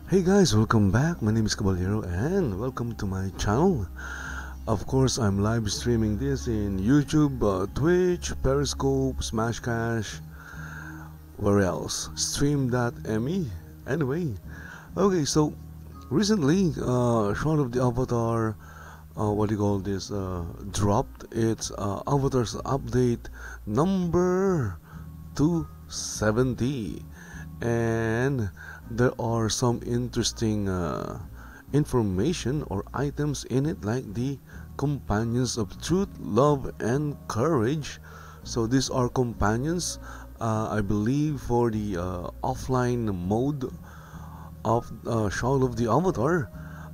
Hey guys, welcome back. My name is Caballero and welcome to my channel. Of course, I'm live streaming this in YouTube, Twitch, Periscope, Smashcash, where else? Stream.me. Anyway, okay, so recently, Shroud of the Avatar, what do you call this, dropped its Avatar's update number 270, and there are some interesting information or items in it, like the companions of truth, love, and courage. So these are companions, I believe, for the offline mode of Shroud of the Avatar.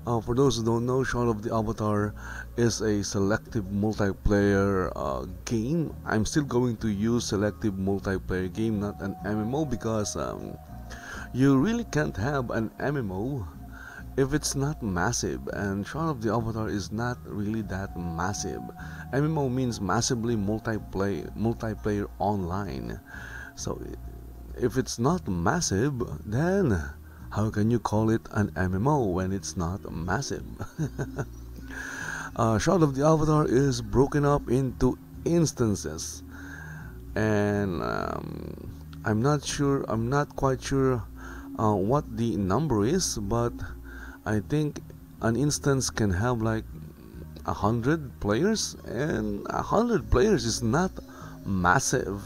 For those who don't know, Shroud of the Avatar is a selective multiplayer game. I'm still going to use selective multiplayer game, not an MMO, because you really can't have an MMO if it's not massive, and Shroud of the Avatar is not really that massive. MMO means massively multiplayer online. So if it's not massive, then how can you call it an MMO when it's not massive? Shroud of the Avatar is broken up into instances, and I'm not quite sure what the number is, but I think an instance can have like 100 players, and 100 players is not massive.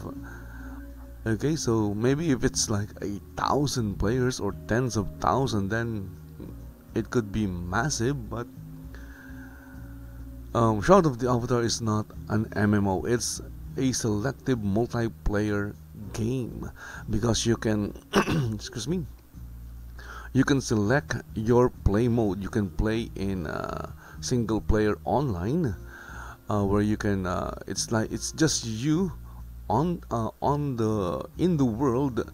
Okay, so maybe if it's like 1,000 players or tens of thousands, then it could be massive. But Shroud of the Avatar is not an MMO. It's a selective multiplayer game, because you can excuse me, you can select your play mode. You can play in single player online, where you can it's just you on in the world,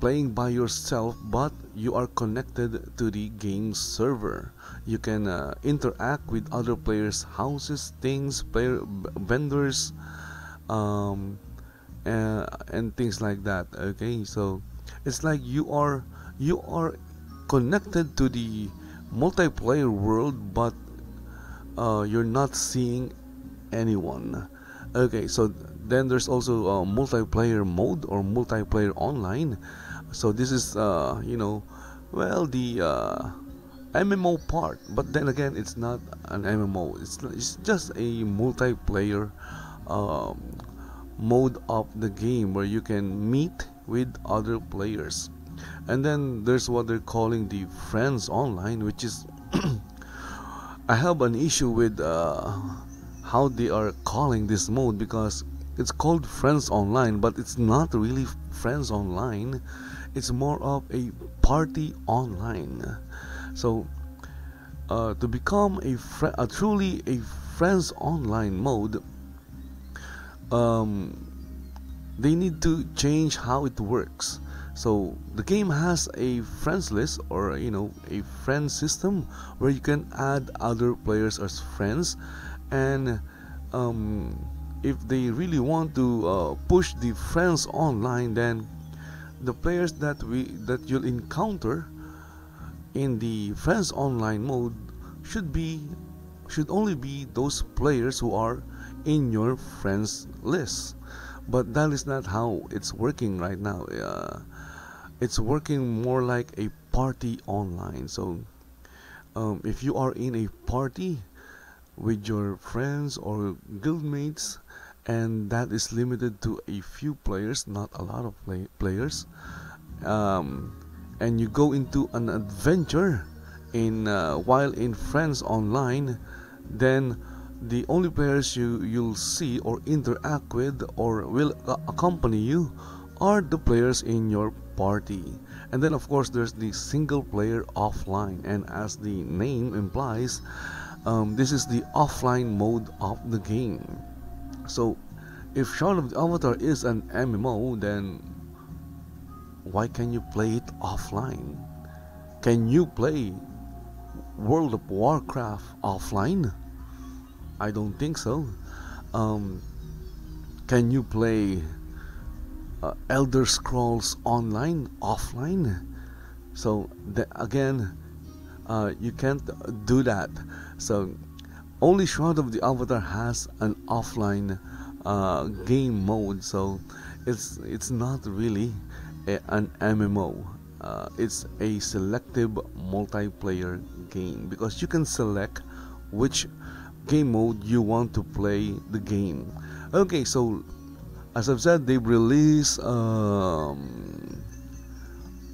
playing by yourself, but you are connected to the game server. You can interact with other players' houses, things, vendors, and things like that. Okay, so it's like you are connected to the multiplayer world, but you're not seeing anyone. Okay, so then there's also multiplayer mode or multiplayer online. So this is well, the MMO part, but then again, it's not an MMO. It's just a multiplayer um, mode of the game, where you can meet with other players. And then there's what they're calling the friends online, which is I have an issue with how they are calling this mode, because it's called friends online, but it's not really friends online. It's more of a party online. So to become a truly a friends online mode, they need to change how it works. So the game has a friends list, or a friend system, where you can add other players as friends, and if they really want to push the friends online, then the players that you'll encounter in the friends online mode should only be those players who are in your friends list. But that is not how it's working right now. It's working more like a party online. So if you are in a party with your friends or guildmates, and that is limited to a few players, not a lot of players, and you go into an adventure in while in friends online, then the only players you'll see or interact with, or will accompany you, are the players in your party. And then of course there's the single player offline, and as the name implies, this is the offline mode of the game. So if Shroud of the Avatar is an MMO, then why can you play it offline? Can you play World of Warcraft offline? I don't think so. Can you play Elder Scrolls Online offline? So again, you can't do that. So only Shroud of the Avatar has an offline game mode, so it's not really an MMO. It's a selective multiplayer game because you can select which game mode you want to play the game. Okay, so as I've said, they've released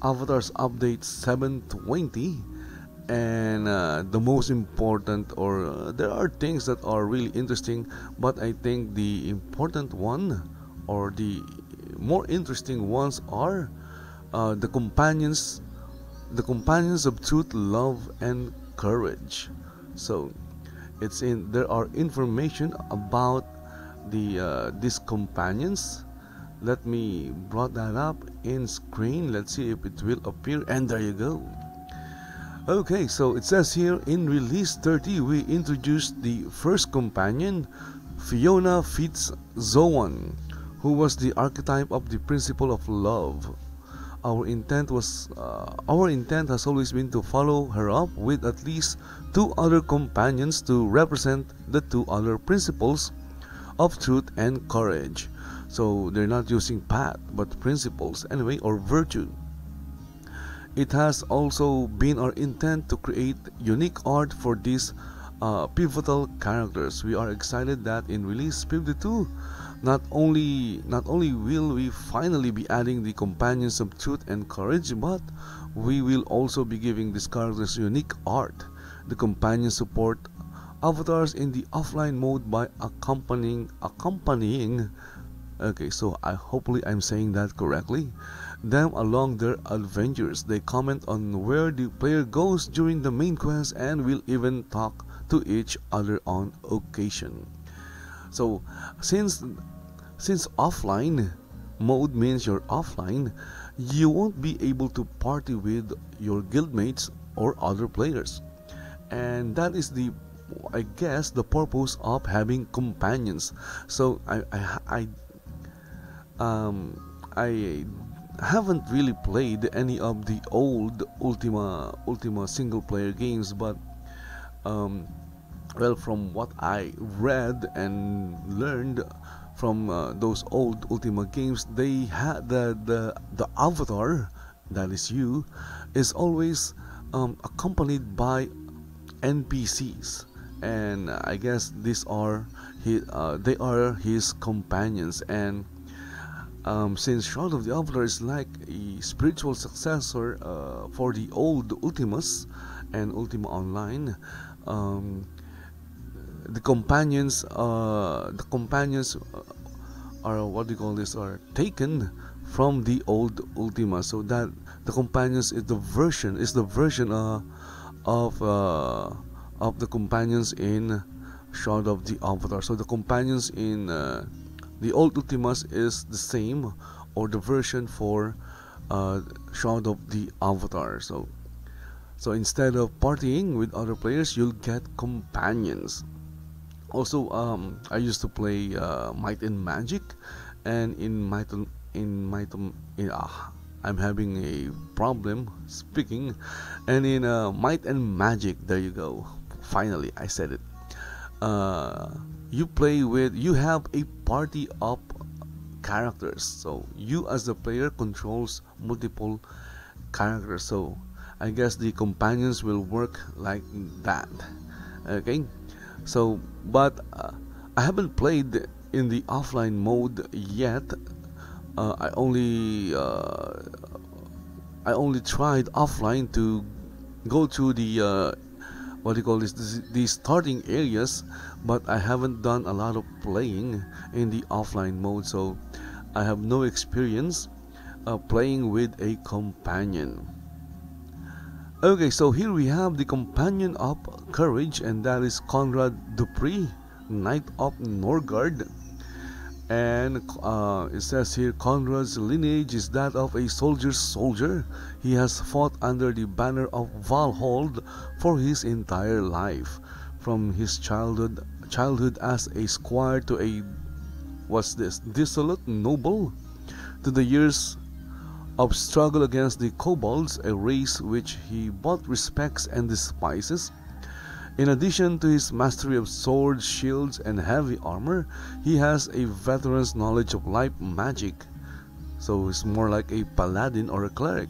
Avatar's Update 720, and the most important, or there are things that are really interesting, but I think the important one, or the more interesting ones, are the companions of truth, love, and courage. So there are information about these companions. Let me brought that up in screen. Let's see if it will appear, and there you go. Okay, so it says here, in release 30 we introduced the first companion, Fiona Fitzzoan, who was the archetype of the principle of love. Our intent has always been to follow her up with at least 2 other companions to represent the 2 other principles of truth and courage. So they're not using path, but principles anyway, or virtue. It has also been our intent to create unique art for these pivotal characters. We are excited that in release 52, not only will we finally be adding the companions of truth and courage, but we will also be giving these characters unique art. The companions support avatars in the offline mode by accompanying. Okay, so hopefully I'm saying that correctly. Them along their adventures. They comment on where the player goes during the main quest and will even talk to each other on occasion. So since offline mode means you're offline, you won't be able to party with your guildmates or other players, and that is I guess the purpose of having companions. So I haven't really played any of the old Ultima single player games, but well, from what I read and learned from those old Ultima games, they had the avatar, that is you, is always accompanied by NPCs, and I guess they are his companions. And since Shroud of the Avatar is like a spiritual successor for the old Ultimas and Ultima Online, the companions are, what do you call this, are taken from the old Ultima, so that the companions is the version of the companions in Shroud of the Avatar. So the companions in the old Ultimas is the same, or the version for Shroud of the Avatar. So instead of partying with other players, you'll get companions. Also, I used to play Might and Magic, and I'm having a problem speaking. And in Might and Magic, there you go. Finally, I said it. You have a party of characters. So you as the player controls multiple characters. So I guess the companions will work like that. Okay. So, but I haven't played in the offline mode yet. I only tried offline to go to the what do you call this, the starting areas, but I haven't done a lot of playing in the offline mode, so I have no experience playing with a companion. Okay, so here we have the companion of courage, and that is Conrad Dupree, Knight of Norgard. And it says here, Conrad's lineage is that of a soldier's soldier. He has fought under the banner of Valhalla for his entire life, from his childhood as a squire to a dissolute noble, to the years of struggle against the kobolds, a race which he both respects and despises. In addition to his mastery of swords, shields, and heavy armor, he has a veteran's knowledge of light magic, so he's more like a paladin or a cleric.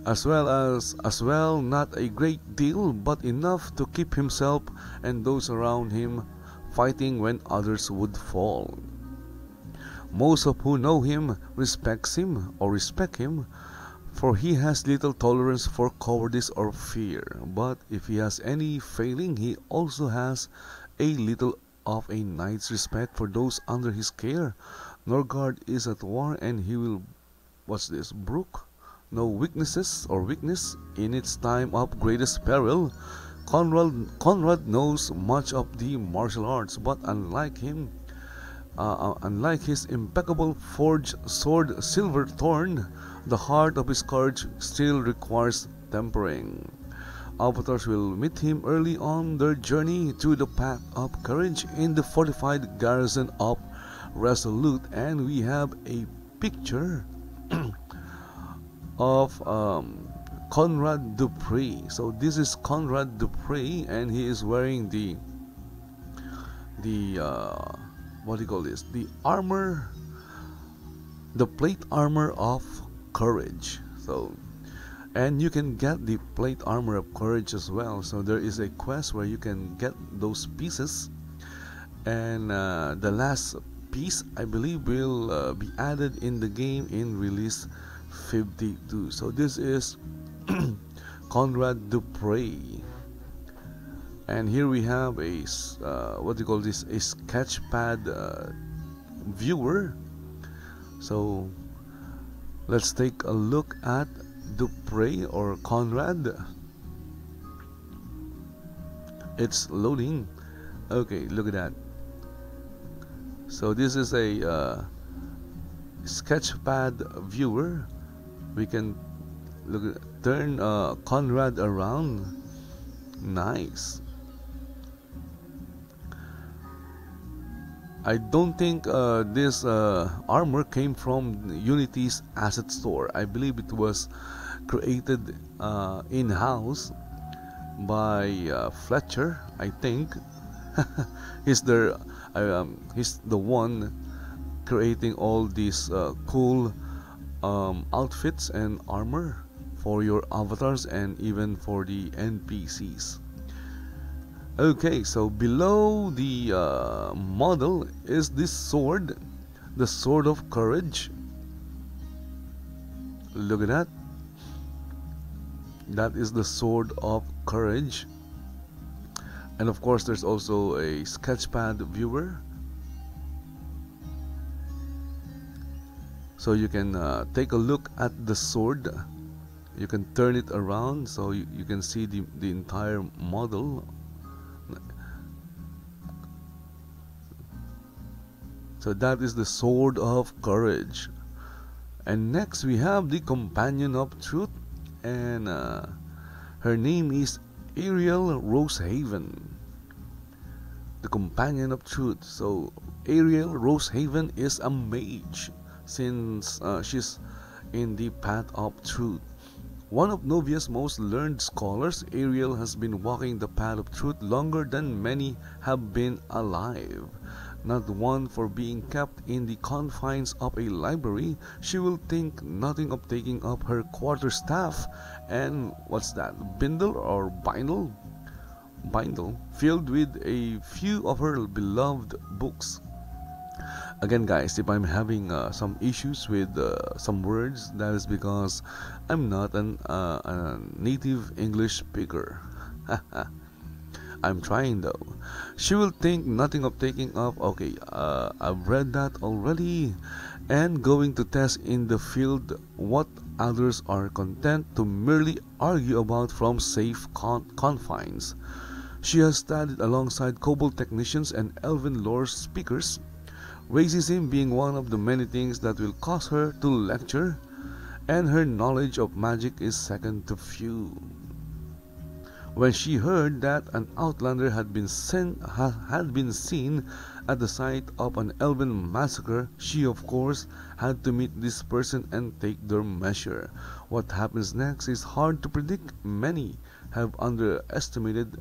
As well not a great deal, but enough to keep himself and those around him fighting when others would fall. Most of who know him respect him, for he has little tolerance for cowardice or fear. But if he has any failing, he also has a little of a knight's respect for those under his care. Northwood is at war, and he will, brook no weakness in its time of greatest peril. Conrad knows much of the martial arts, but unlike his impeccable forged sword Silverthorn, the heart of his courage still requires tempering. Avatars will meet him early on their journey through the path of courage in the fortified garrison of Resolute, and we have a picture of Conrad Dupree. So this is Conrad Dupree, and he is wearing the armor, the plate armor of courage. So, and you can get the plate armor of courage as well. So there is a quest where you can get those pieces, and the last piece I believe will be added in the game in release 52. So this is Conrad Dupree, and here we have a a sketchpad viewer. So let's take a look at Dupree or Conrad. It's loading. Okay, look at that. So this is a sketchpad viewer. We can turn Conrad around. Nice. I don't think this armor came from Unity's asset store. I believe it was created in-house by Fletcher, I think. he's the one creating all these cool outfits and armor for your avatars and even for the NPCs. Okay, so below the model is this sword, the Sword of Courage. Look at that. That is the Sword of Courage. And of course there's also a sketchpad viewer, so you can take a look at the sword. You can turn it around so you can see the entire model. So that is the Sword of Courage. And next we have the Companion of Truth, and her name is Ariel Rosehaven, the Companion of Truth. So Ariel Rosehaven is a mage, since she's in the path of truth. One of Novia's most learned scholars, Ariel has been walking the path of truth longer than many have been alive. Not one for being kept in the confines of a library, she will think nothing of taking up her quarterstaff and bindle filled with a few of her beloved books. Again guys, if I'm having some issues with some words, that is because I'm not a native English speaker. I'm trying though. She will think nothing of taking up. Okay, I've read that already. And going to test in the field what others are content to merely argue about from safe confines. She has studied alongside kobold technicians and elven lore speakers, racism being one of the many things that will cause her to lecture, and her knowledge of magic is second to few. When she heard that an outlander had been seen at the site of an elven massacre, she of course had to meet this person and take their measure. What happens next is hard to predict. Many have underestimated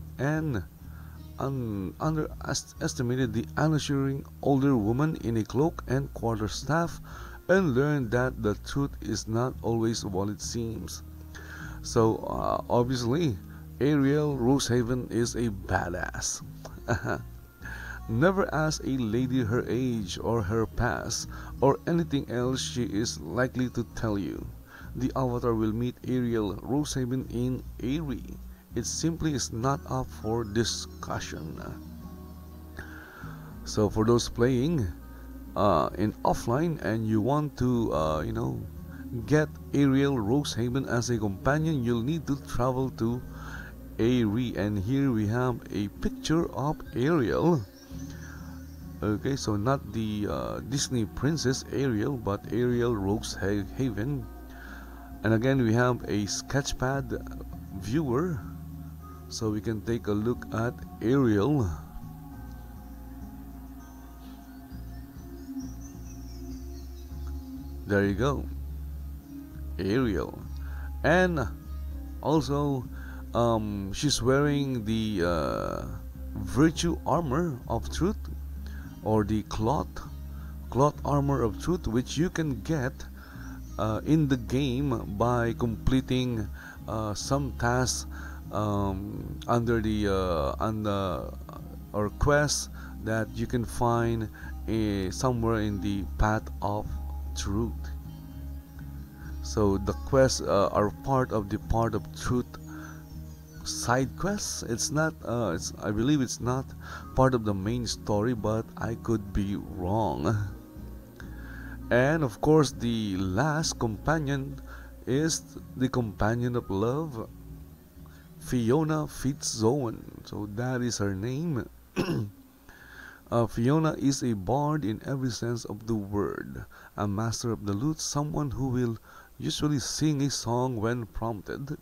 the unassuming older woman in a cloak and quarterstaff, and learned that the truth is not always what it seems. So obviously, Ariel Rosehaven is a badass. Never ask a lady her age or her past or anything else she is likely to tell you. The Avatar will meet Ariel Rosehaven in Airy. It simply is not up for discussion. So for those playing in offline and you want to get Ariel Rosehaven as a companion, you'll need to travel to Airy, and here we have a picture of Ariel. Okay, so not the Disney princess Ariel, but Ariel Rosehaven. And again, we have a sketchpad viewer, so we can take a look at Ariel. There you go, Ariel. And also she's wearing the virtue armor of truth, or the cloth armor of truth, which you can get in the game by completing some tasks under the or quests that you can find somewhere in the path of truth. So the quests are part of truth side quests. It's not I believe it's not part of the main story, but I could be wrong. And of course, the last companion is the companion of love, Fiona Fitzzoan. So that is her name. Fiona is a bard in every sense of the word, a master of the lute, someone who will usually sing a song when prompted,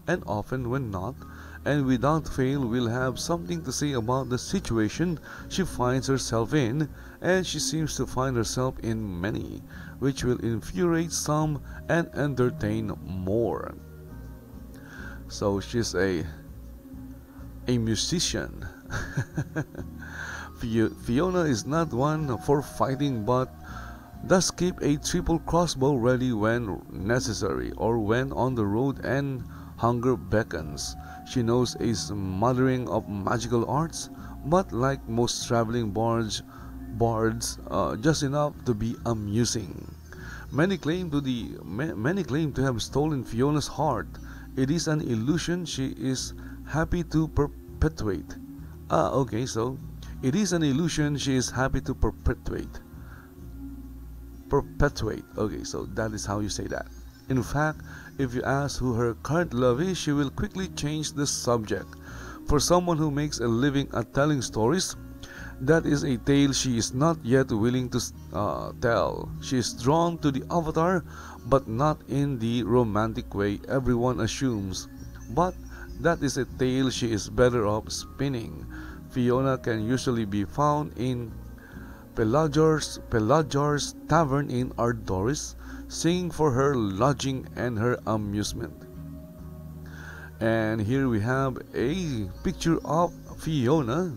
and often when not, and without fail will have something to say about the situation she finds herself in, and she seems to find herself in many, which will infuriate some and entertain more. So she's a musician. Fiona is not one for fighting, but does keep a triple crossbow ready when necessary, or when on the road and hunger beckons. She knows a smattering of magical arts, but like most traveling bards, just enough to be amusing. Many claim to have stolen Fiona's heart. It is an illusion she is happy to perpetuate. So it is an illusion she is happy to perpetuate. Okay, so that is how you say that. In fact, if you ask who her current love is, she will quickly change the subject. For someone who makes a living at telling stories, that is a tale she is not yet willing to tell. She is drawn to the Avatar, but not in the romantic way everyone assumes. But that is a tale she is better off spinning. Fiona can usually be found in Pelagiar's tavern in Ardoris, singing for her lodging and her amusement. And here we have a picture of Fiona.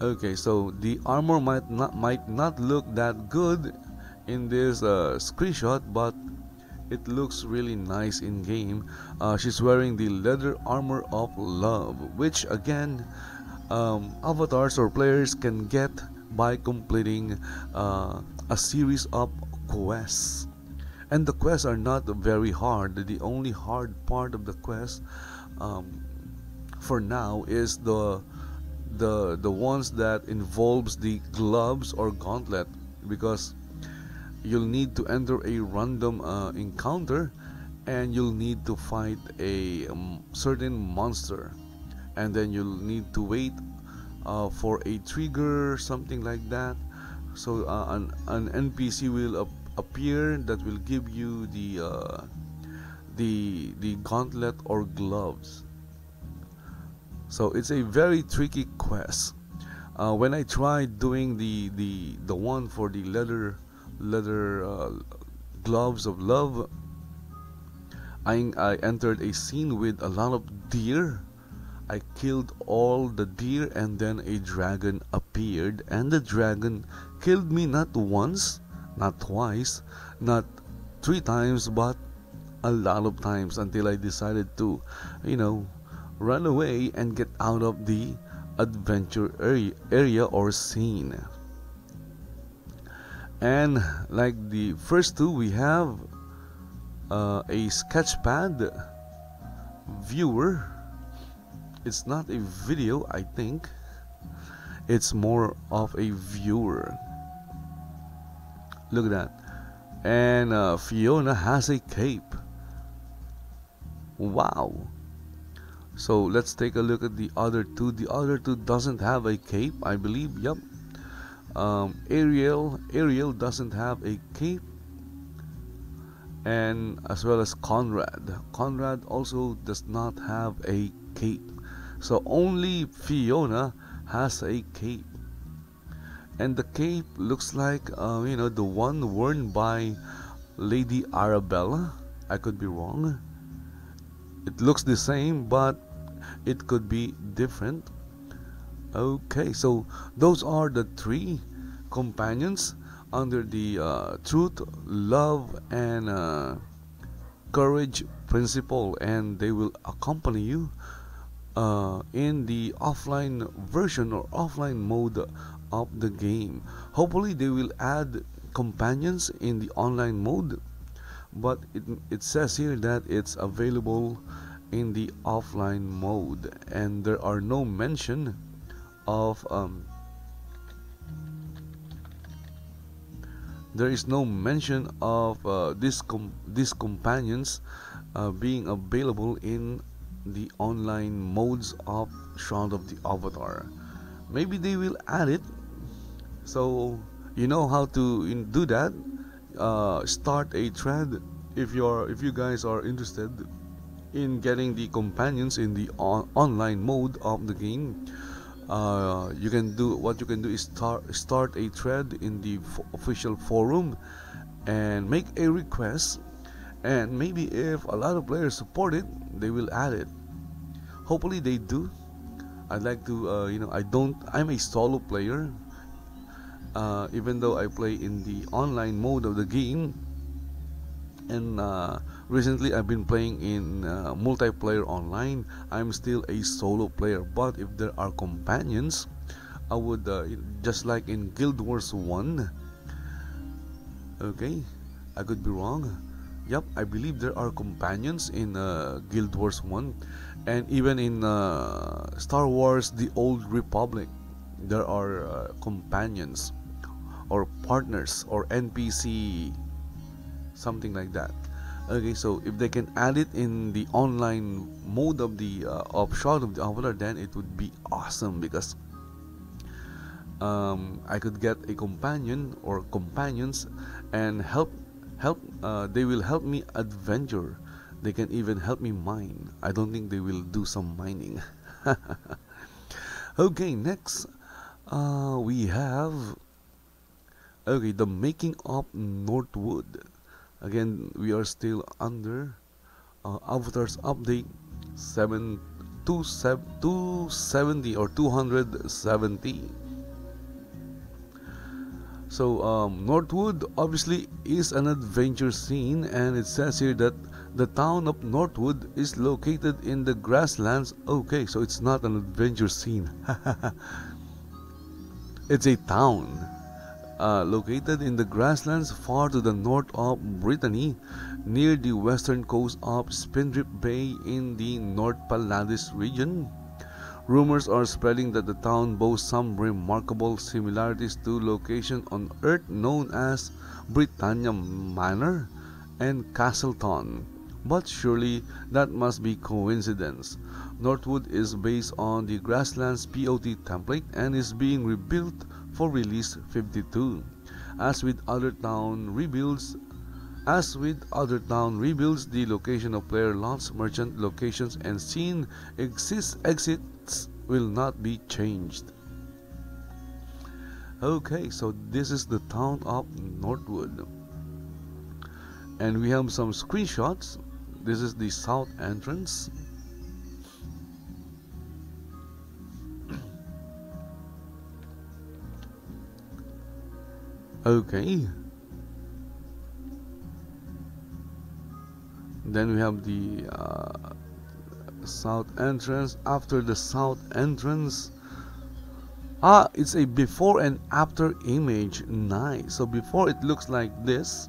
Okay, so the armor might not look that good in this screenshot, but it looks really nice in game. She's wearing the leather armor of love, which again, avatars or players can get by completing a series of quests. And the quests are not very hard. The only hard part of the quest for now is the ones that involves the gloves or gauntlet, because you'll need to enter a random encounter, and you'll need to fight a certain monster, and then you'll need to wait for a trigger, something like that. So an NPC will appear that will give you the gauntlet or gloves. So it's a very tricky quest. When I tried doing the one for the leather gloves of love, I entered a scene with a lot of deer. I killed all the deer, and then a dragon appeared, and the dragon killed me not once, not twice, not 3 times, but a lot of times, until I decided to, run away and get out of the adventure area or scene. And like the first two, we have a sketchpad viewer. It's not a video, I think. It's more of a viewer. Look at that. And Fiona has a cape. Wow. So let's take a look at the other two. The other two doesn't have a cape, I believe. Yep. Ariel doesn't have a cape. And as well as Conrad. Conrad also does not have a cape. So only Fiona has a cape. And the cape looks like, the one worn by Lady Arabella. I could be wrong. It looks the same, but it could be different. Okay, so those are the 3 companions under the truth, love, and courage principle, and they will accompany you in the offline version or offline mode of the game. Hopefully they will add companions in the online mode, but it says here that it's available in the offline mode, and there are no mention of there is no mention of these companions being available in the online modes of Shroud of the Avatar. Maybe they will add it. So you know how to do that. Start a thread if you guys are interested in getting the companions in the online mode of the game. You can do is start a thread in the official forum and make a request, and maybe if a lot of players support it, they will add it. Hopefully they do. I'd like to I'm a solo player, even though I play in the online mode of the game, and recently I've been playing in multiplayer online. I'm still a solo player, but if there are companions, I would just like in Guild Wars 1. Okay, I could be wrong. Yep, I believe there are companions in Guild Wars 1, and even in Star Wars The Old Republic, there are companions or partners or NPC, something like that. Okay, so if they can add it in the online mode of the of Shroud of the Avatar, then it would be awesome, because I could get a companion or companions and help they will help me adventure. They can even help me mine. I don't think they will do some mining. Okay, next we have the making of Northwood. Again, we are still under Avatar's update 270 or 270. So Northwood obviously is an adventure scene, and it says here that the town of Northwood is located in the grasslands. Okay, so it's not an adventure scene. It's a town located in the grasslands far to the north of Brittany, near the western coast of Spindrift Bay in the North Palladius region. Rumors are spreading that the town boasts some remarkable similarities to locations on Earth known as Britannia Manor and Castleton, but surely that must be coincidence. Northwood is based on the Grasslands POT template and is being rebuilt for Release 52. As with other town rebuilds, As with other town rebuilds, the location of player lots, merchant locations, and scene exits will not be changed. Okay, so this is the town of Northwood. And we have some screenshots. This is the south entrance. Okay. Then we have the south entrance. After the south entrance, it's a before and after image. Nice. So before it looks like this,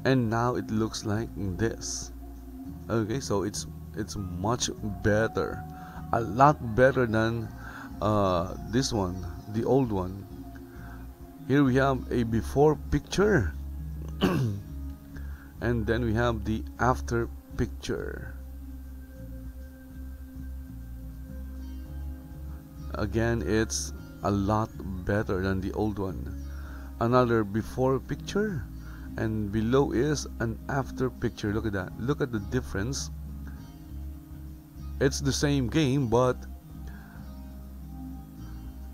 and now it looks like this. Okay, so it's much better, a lot better than this one, the old one. Here we have a before picture and then we have the after picture. Again, it's a lot better than the old one. Another before picture, and below is an after picture. Look at that. Look at the difference. It's the same game, but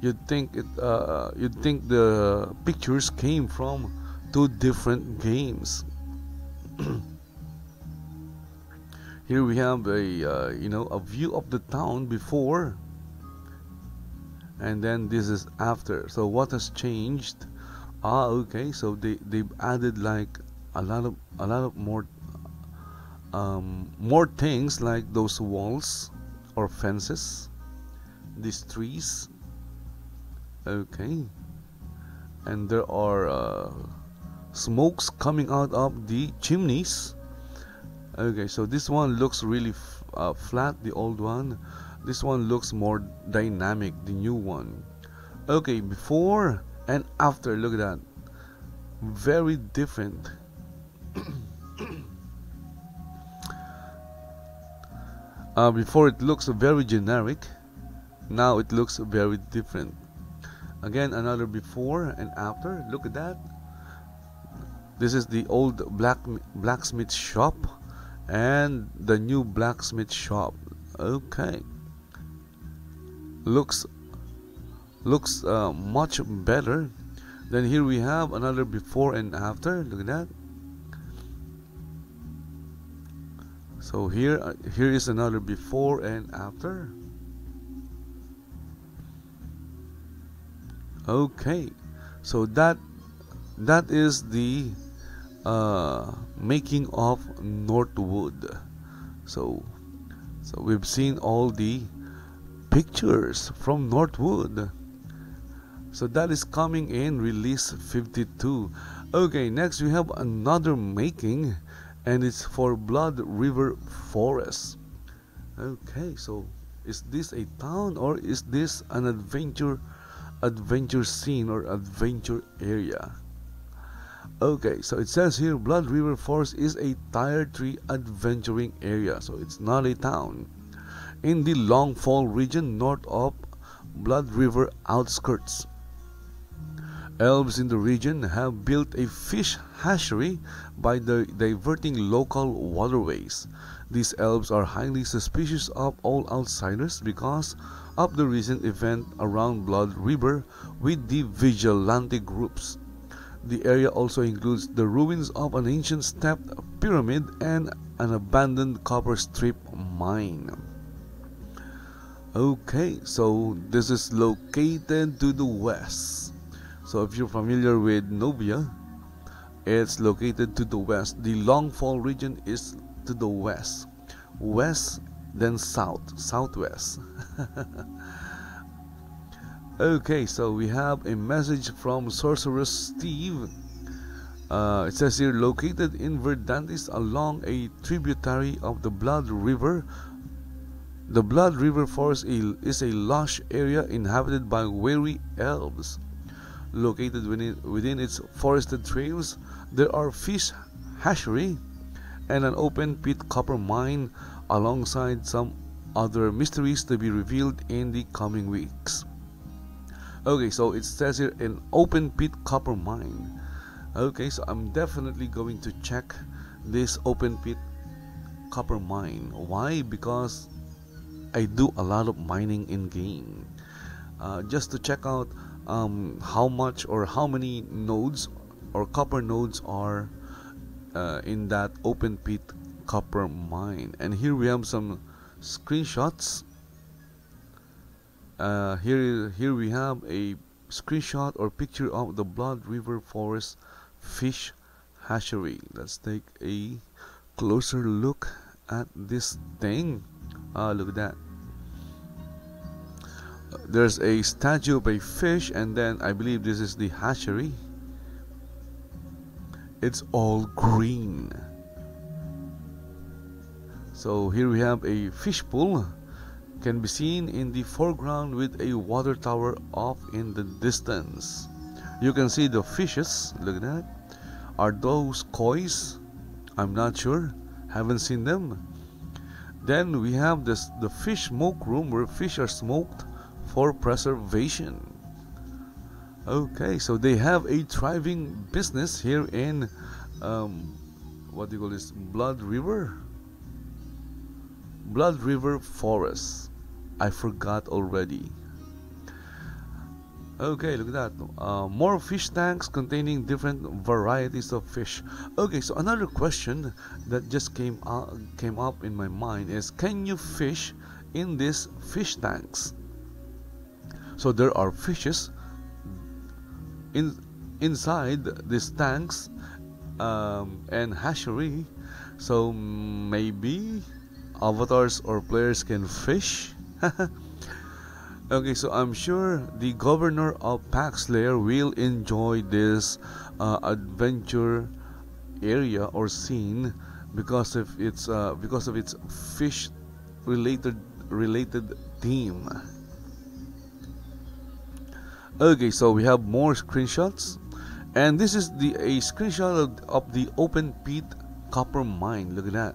you'd think the pictures came from two different games. Here we have a a view of the town before, and then this is after. So what has changed? Okay, so they've added like a lot of more things, like those walls or fences, these trees. Okay, and there are smokes coming out of the chimneys. Okay, so this one looks really flat, the old one. This one looks more dynamic, the new one. Okay, before and after, look at that. Very different. Before it looks very generic, now it looks very different. Again, another before and after. Look at that. This is the old blacksmith shop and the new blacksmith shop. Okay, looks much better. Then here we have another before and after. Look at that. So here is another before and after. Okay, so that is the making of Northwood. So we've seen all the pictures from Northwood. So that is coming in release 52. Okay, next we have another making, and it's for Blood River Forest. Okay, so is this a town or is this an adventure scene or adventure area? Okay, so it says here Blood River Forest is a tier 3 adventuring area, so it's not a town, in the Long Fall region north of Blood River outskirts. Elves in the region have built a fish hatchery by diverting local waterways. These elves are highly suspicious of all outsiders because of the recent event around Blood River with the vigilante groups. The area also includes the ruins of an ancient stepped pyramid and an abandoned copper strip mine. Okay, so this is located to the west. So if you're familiar with Novia, it's located to the west. The Long Fall region is to the west. West, then south, southwest. Okay, so we have a message from Sorcerer Steve. It says here, located in Verdantis along a tributary of the Blood River. The Blood River Forest is a lush area inhabited by wary elves. Located within its forested trails, there are fish hatchery and an open pit copper mine, alongside some other mysteries to be revealed in the coming weeks. Okay, so it says here an open pit copper mine. Okay, so I'm definitely going to check this open pit copper mine. Why? Because I do a lot of mining in game, just to check out how much or how many nodes or copper nodes are in that open pit copper mine. And here we have some screenshots. Here we have a screenshot or picture of the Blood River Forest fish hatchery. Let's take a closer look at this thing. Look at that. There's a statue of a fish, and then I believe this is the hatchery. It's all green. So here we have a fish pool, can be seen in the foreground with a water tower off in the distance. You can see the fishes. Look at that. Are those koi's? I'm not sure, haven't seen them. Then we have the fish smoke room where fish are smoked for preservation. Okay, so they have a thriving business here in what do you call this? Blood River Forest. I forgot already. Okay, look at that. More fish tanks containing different varieties of fish. Okay, so another question that just came up in my mind is, can you fish in these fish tanks? So there are fishes inside these tanks and hatchery. So maybe avatars or players can fish. Okay, so I'm sure the governor of Paxlayer will enjoy this adventure area or scene because of its fish related theme. Okay, so we have more screenshots, and this is a screenshot of the open pit copper mine. Look at that.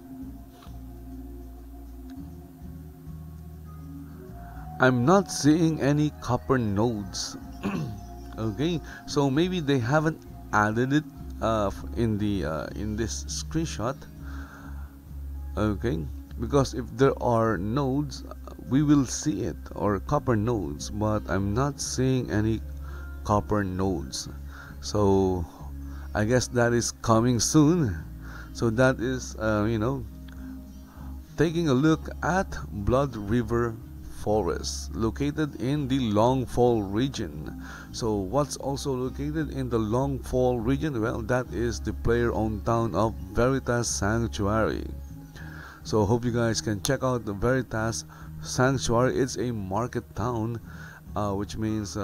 I'm not seeing any copper nodes. Okay, so maybe they haven't added it in this screenshot. Okay, because if there are nodes, we will see it, or copper nodes, but I'm not seeing any copper nodes. So I guess that is coming soon. So that is taking a look at Blood River Forest, located in the Longfall region. So what's also located in the Longfall region? Well, that is the player-owned town of Veritas Sanctuary. So hope you guys can check out the Veritas Sanctuary. It's a market town, which means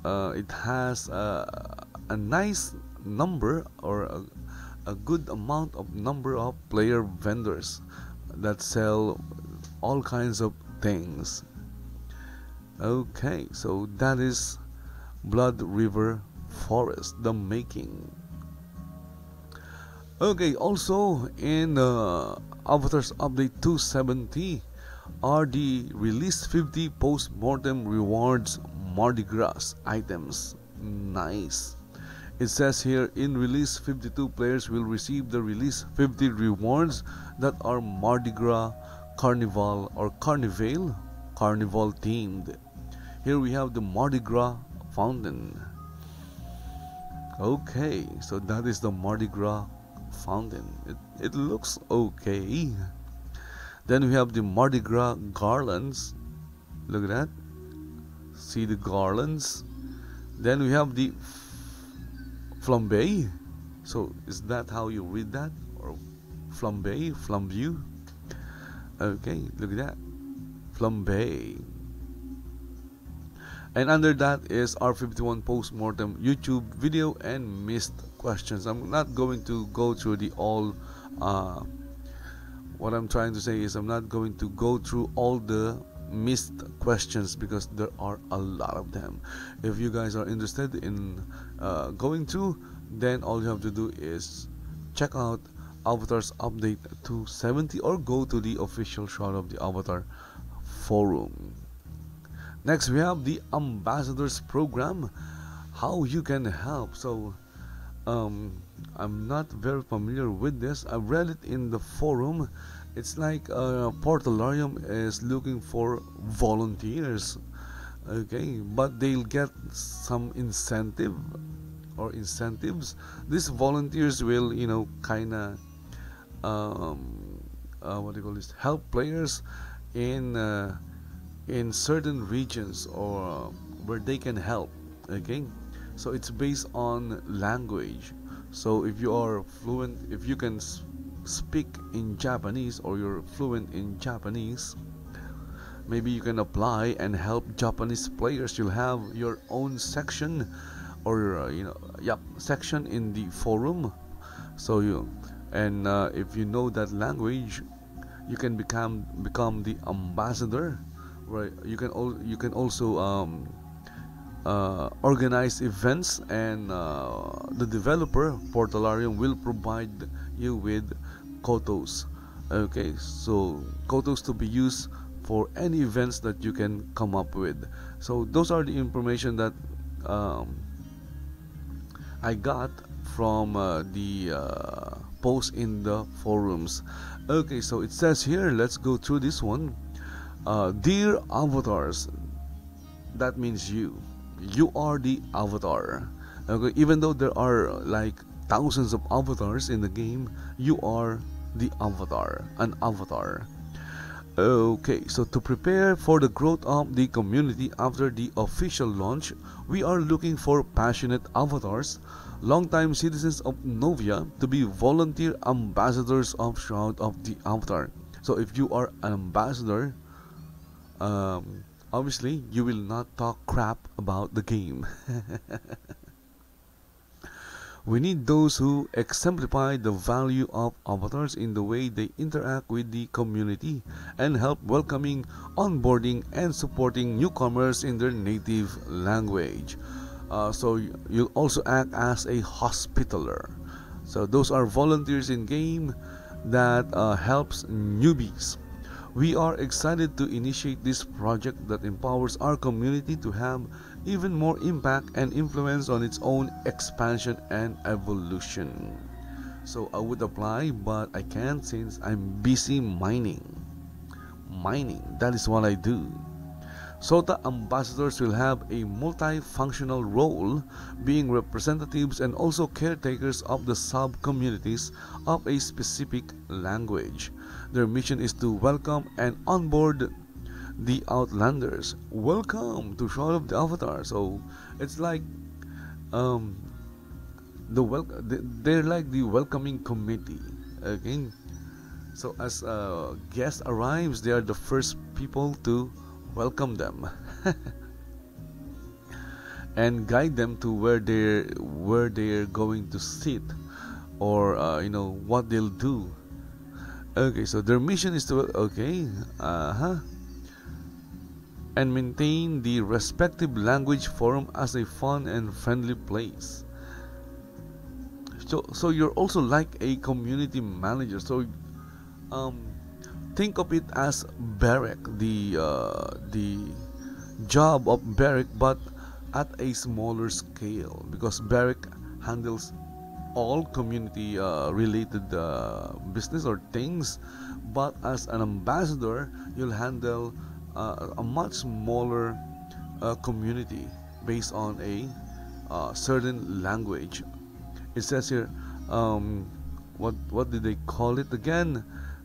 it has a nice number, or a good amount of number of player vendors that sell all kinds of things. Okay, so that is Blood River Forest, the making. Okay, also in Avatars Update 270 are the release 50 post-mortem rewards Mardi Gras items. Nice. It says here, in release 52 players will receive the release 50 rewards that are Mardi Gras, Carnival or Carnival themed. Here we have the Mardi Gras fountain. Okay, so that is the Mardi Gras fountain. It looks okay. Then we have the Mardi Gras garlands. Look at that. See the garlands. Then we have the flambe. So is that how you read that? Or flambe, flambeau? Okay, look at that. Flambe. And under that is R51 post-mortem YouTube video and missed questions. I'm not going to go through the all what I'm trying to say is I'm not going to go through all the missed questions because there are a lot of them. If you guys are interested in going through, then all you have to do is check out Avatars Update 270 or go to the official Shroud of the Avatar forum. Next we have the Ambassadors Program. how you can help. So I'm not very familiar with this. I read it in the forum. It's like Portalarium is looking for volunteers, okay, but they'll get some incentive or incentives. These volunteers will, you know, kind of what do you call this, help players in certain regions or where they can help, okay. So it's based on language. So if you are fluent, if you can speak in Japanese or you're fluent in Japanese, maybe you can apply and help Japanese players. You'll have your own section or section in the forum. So if you know that language, you can become the ambassador, right? You can also organize events, and the developer Portalarium will provide you with kotos. Okay, so kotos to be used for any events that you can come up with. So those are the information that I got from the post in the forums. Okay, so it says here, let's go through this one. Dear avatars, that means you are the avatar. Okay, even though there are like thousands of avatars in the game, you are the avatar, an avatar. Okay, so to prepare for the growth of the community after the official launch, we are looking for passionate avatars, longtime citizens of Novia, to be volunteer ambassadors of Shroud of the Avatar. So if you are an ambassador, obviously you will not talk crap about the game. We need those who exemplify the value of avatars in the way they interact with the community and help welcoming, onboarding, and supporting newcomers in their native language. So you'll also act as a hospitaller. So those are volunteers in game that helps newbies. We are excited to initiate this project that empowers our community to have even more impact and influence on its own expansion and evolution. So I would apply, but I can't since I'm busy mining. That is what I do. So the ambassadors will have a multifunctional role, being representatives and also caretakers of the sub-communities of a specific language. Their mission is to welcome and onboard the Outlanders. Welcome to Shroud of the Avatar. So it's like they're like the welcoming committee. Okay, so as a guest arrives, they are the first people to welcome them and guide them to where they're going to sit, or what they'll do. Okay, so their mission is to and maintain the respective language forum as a fun and friendly place. So you're also like a community manager. So think of it as barrack, the job of barrack, but at a smaller scale, because barrack handles all community related business or things, but as an ambassador you'll handle a much smaller community based on a certain language. It says here, what did they call it again?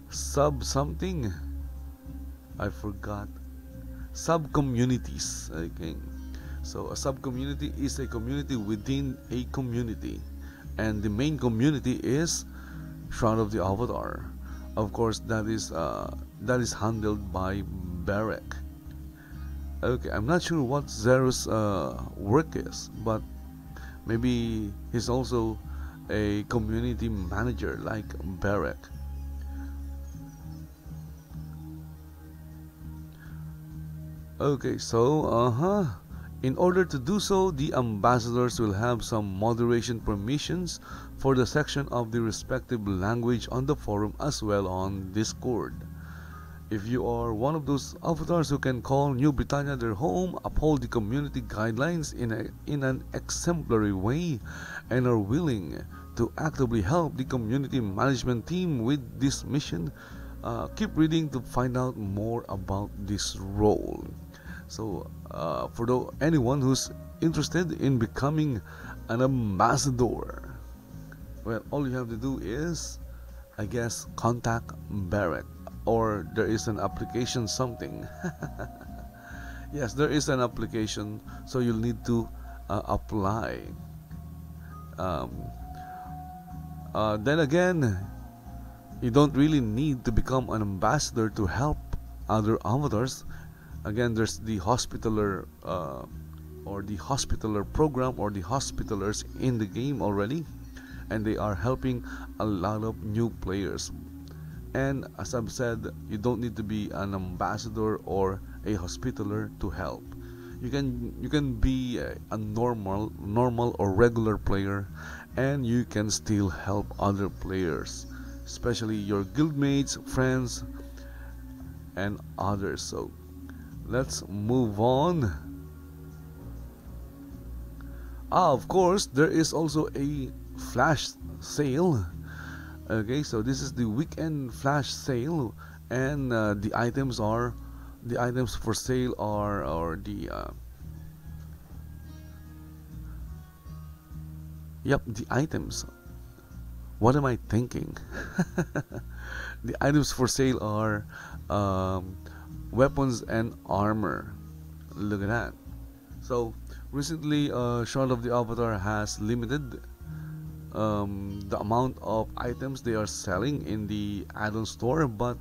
Sub something, I forgot. Sub communities. Okay, so a sub community is a community within a community, and the main community is Shroud of the Avatar. Of course, that is handled by Barrack. Okay, I'm not sure what Zero's work is, but maybe he's also a community manager like Barrack. Okay, so in order to do so, the ambassadors will have some moderation permissions for the section of the respective language on the forum as well on Discord. If you are one of those avatars who can call New Britannia their home, uphold the community guidelines in an exemplary way, and are willing to actively help the community management team with this mission, keep reading to find out more about this role. So, for anyone who's interested in becoming an ambassador, well, all you have to do is, I guess, contact Barrett, or there is an application something. Yes, there is an application, so you'll need to apply. Um, then again, you don't really need to become an ambassador to help other avatars. Again, there's the hospitaler or the hospitaler program, or the hospitalers in the game already, and they are helping a lot of new players. And as I've said, you don't need to be an ambassador or a hospitaler to help. You can be a normal or regular player, and you can still help other players, especially your guildmates, friends, and others. So let's move on. Of course, there is also a flash sale. Okay, so this is the weekend flash sale, and the items for sale are, or the the items. What am I thinking? The items for sale are weapons and armor. Look at that. So recently, Shroud of the Avatar has limited the amount of items they are selling in the add-on store, but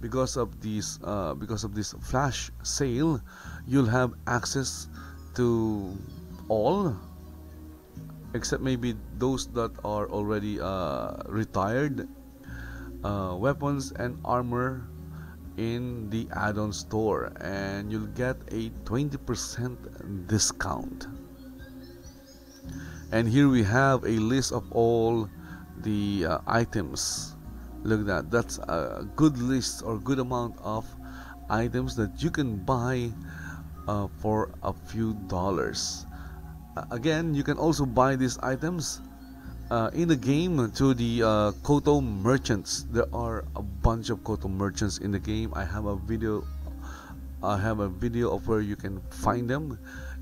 because of this flash sale, you'll have access to all, except maybe those that are already retired, weapons and armor in the add-on store, and you'll get a 20% discount. And here we have a list of all the items. Look at that. That's a good list, or good amount of items that you can buy for a few dollars. Again, you can also buy these items in the game to the Koto merchants. There are a bunch of Koto merchants in the game. I have a video of where you can find them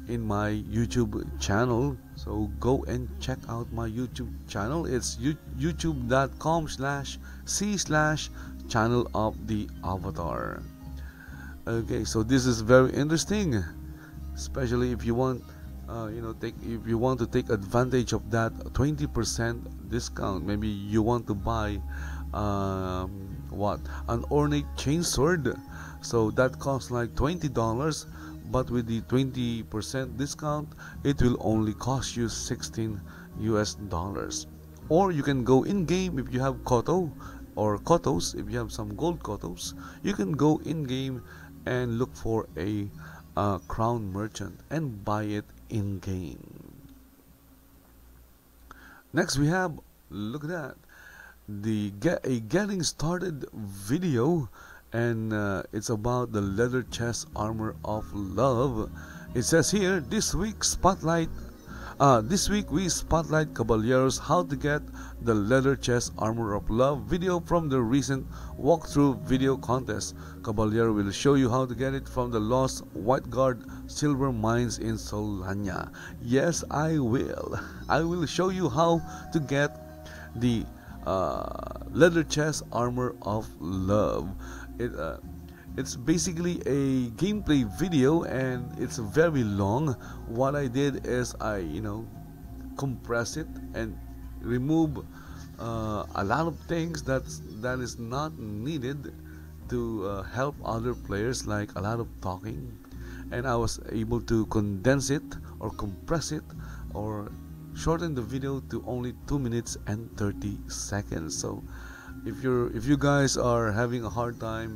in my YouTube channel, so go and check out my YouTube channel. It's youtube.com/c/channel of the avatar. Okay, so this is very interesting, especially if you want if you want to take advantage of that 20% discount. Maybe you want to buy an ornate chainsword, so that costs like $20, but with the 20% discount, it will only cost you $16 US. Or you can go in game if you have Koto or Kotos. If you have some gold Kotos, you can go in game and look for a crown merchant and buy it in game. Next we have, look at that, a getting started video, and it's about the leather chest armor of love. It says here, this week we spotlight Caballeros how to get the leather chest armor of love video from the recent walkthrough video contest. Caballero will show you how to get it from the lost White Guard silver mines in Solana. Yes, I will show you how to get the leather chest armor of love. It's basically a gameplay video, and it's very long. What I did is I compress it and remove a lot of things that is not needed to help other players, like a lot of talking, and I was able to condense it or compress it or shorten the video to only 2 minutes and 30 seconds. So if you guys are having a hard time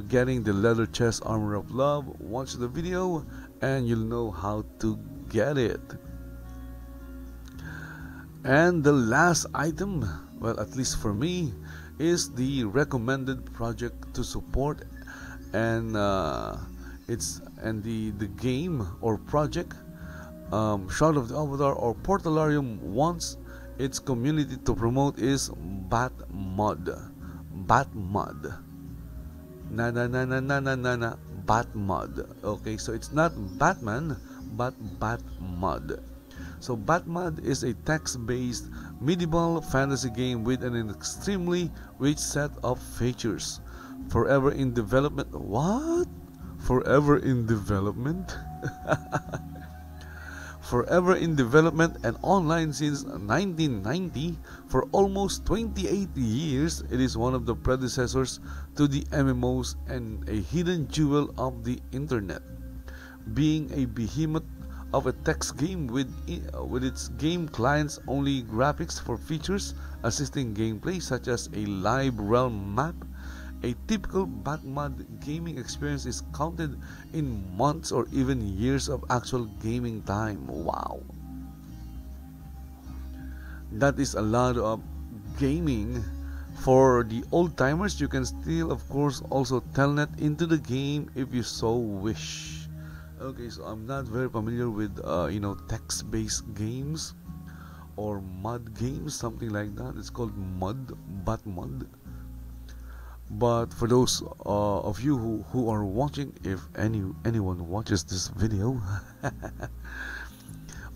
getting the leather chest armor of love, watch the video and you'll know how to get it. And the last item, well, at least for me, is the recommended project to support, and the game or project Shroud of the Avatar or Portalarium wants its community to promote is Batmod. Batmod. Na Batmod. Okay, so it's not Batman but Batmod. So Batmod is a text-based medieval fantasy game with an extremely rich set of features. Forever in development. What? Forever in development? Forever in development and online since 1990, for almost 28 years, it is one of the predecessors to the MMOs and a hidden jewel of the internet. Being a behemoth of a text game with its game clients only graphics for features assisting gameplay such as a live realm map, a typical Batmod gaming experience is counted in months or even years of actual gaming time. Wow, that is a lot of gaming. For the old timers, you can still of course also telnet into the game if you so wish. Okay, so I'm not very familiar with text-based games or mod games, something like that. It's called Batmod. But for those of you who are watching, if anyone watches this video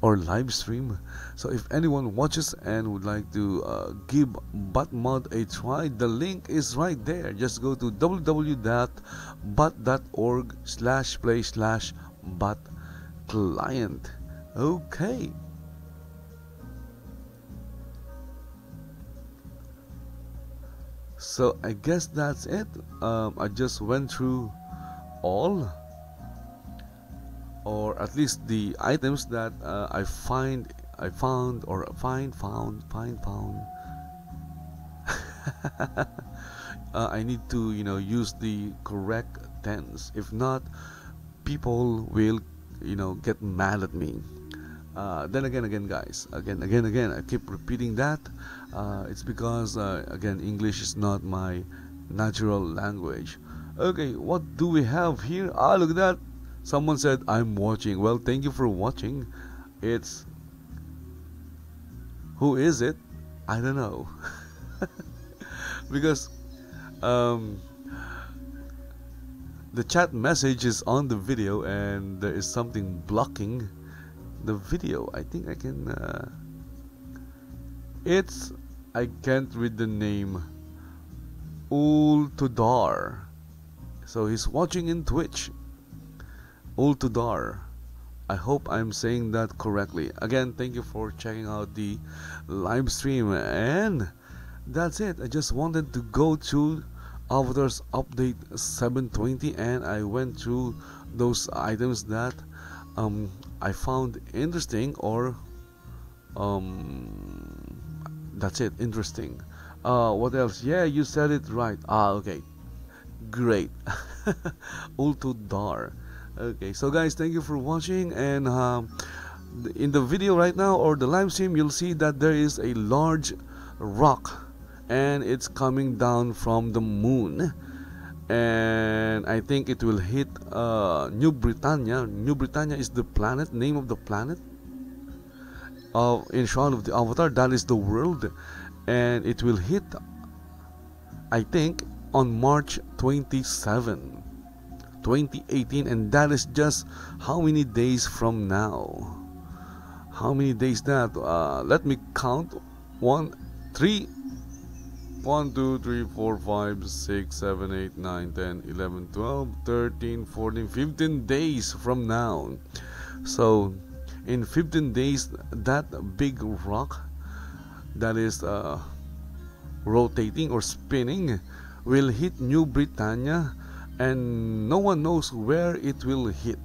or live stream, so if anyone watches and would like to give Batmod a try, the link is right there. Just go to www.bat.org/play/batclient. Okay. So I guess that's it. I just went through all, or at least the items that I found. I need to use the correct tense. If not, people will get mad at me. Then again guys, again I keep repeating that. It's because again, English is not my natural language. Okay, what do we have here? Ah, look at that. Someone said I'm watching. Well, thank you for watching. It's, who is it? I don't know. Because the chat message is on the video and there is something blocking the video. I think I can I can't read the name. Ultudar. So he's watching in Twitch. Ultudar. I hope I'm saying that correctly. Again, thank you for checking out the live stream, and that's it. I just wanted to go through Avatar's update 720, and I went through those items that I found interesting, or that's it, interesting. What else? Yeah, you said it right. Okay, great. Ultudar. Okay, so guys, thank you for watching, and in the video right now, or the live stream, you'll see that there is a large rock and it's coming down from the moon, and I think it will hit New Britannia. New Britannia is the planet, name of the planet in Shroud of the Avatar. That is the world, and it will hit, I think, on March 27, 2018, and that is just how many days from now? How many days that? Let me count. 1, 2, 3, 4, 5, 6, 7, 8, 9, 10, 11, 12, 13, 14, 15 days from now. So in 15 days, that big rock that is rotating or spinning will hit New Britannia, and no one knows where it will hit.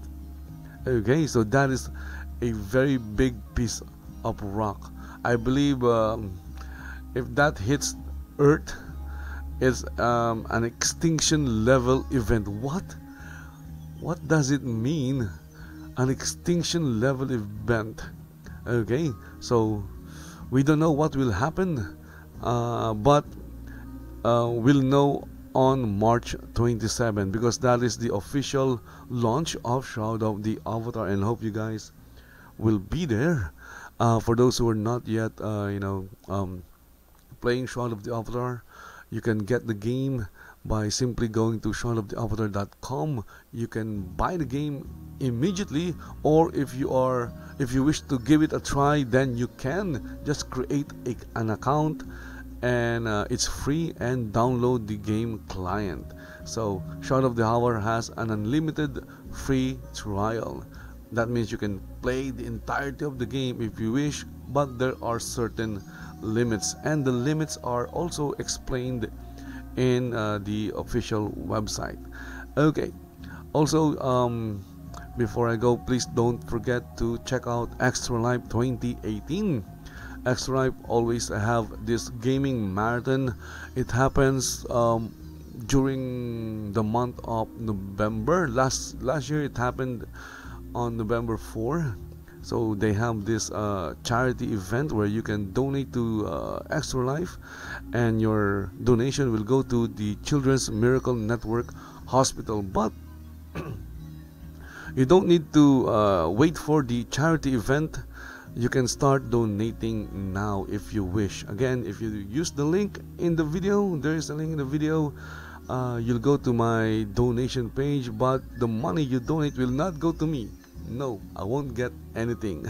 Okay, so that is a very big piece of rock. I believe if that hits Earth, it's an extinction level event. What does it mean, an extinction level event? Okay, so we don't know what will happen, but we'll know on March 27, because that is the official launch of Shroud of the Avatar, and hope you guys will be there. For those who are not yet playing Shroud of the Avatar, you can get the game by simply going to shroudoftheavatar.com. You can buy the game immediately, or if you wish to give it a try, then you can just create an account, and it's free, and download the game client. So Shroud of the Avatar has an unlimited free trial. That means you can play the entirety of the game if you wish, but there are certain limits, and the limits are also explained in the official website. Okay, also before I go, please don't forget to check out Extra Life 2018. Extra Life always have this gaming marathon. It happens during the month of November. Last year it happened on November 4. So they have this charity event where you can donate to Extra Life, and your donation will go to the Children's Miracle Network Hospital. But you don't need to wait for the charity event. You can start donating now if you wish. Again, if you use the link in the video, there is a link in the video. You'll go to my donation page, but the money you donate will not go to me. No, I won't get anything.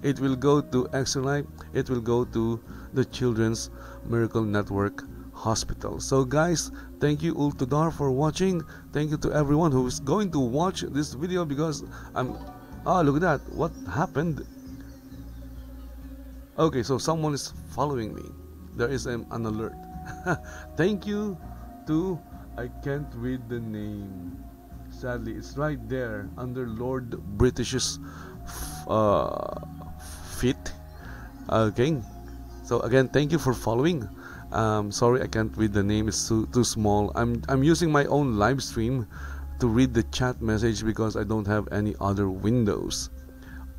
It will go to Extra Life. It will go to the Children's Miracle Network Hospital. So guys, thank you Ultima for watching. Thank you to everyone who is going to watch this video, because look at that, what happened? Okay, so someone is following me. There is an alert. Thank you to, I can't read the name. Sadly, it's right there under Lord British's feet. Okay, so again, thank you for following. Sorry, I can't read the name, it's too small. I'm using my own live stream to read the chat message, because I don't have any other windows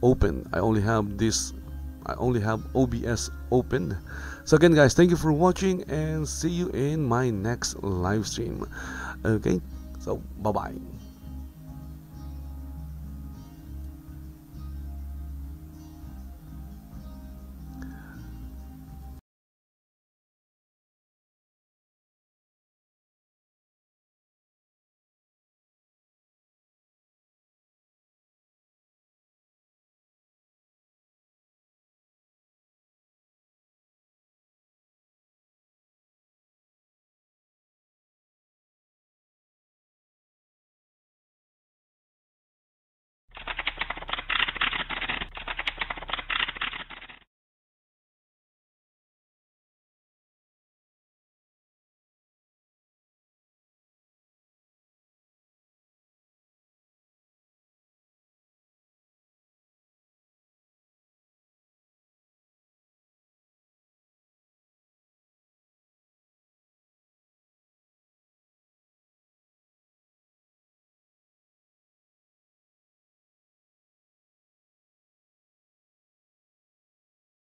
open. I only have OBS open. So again guys, thank you for watching, and see you in my next live stream. Okay, so bye bye.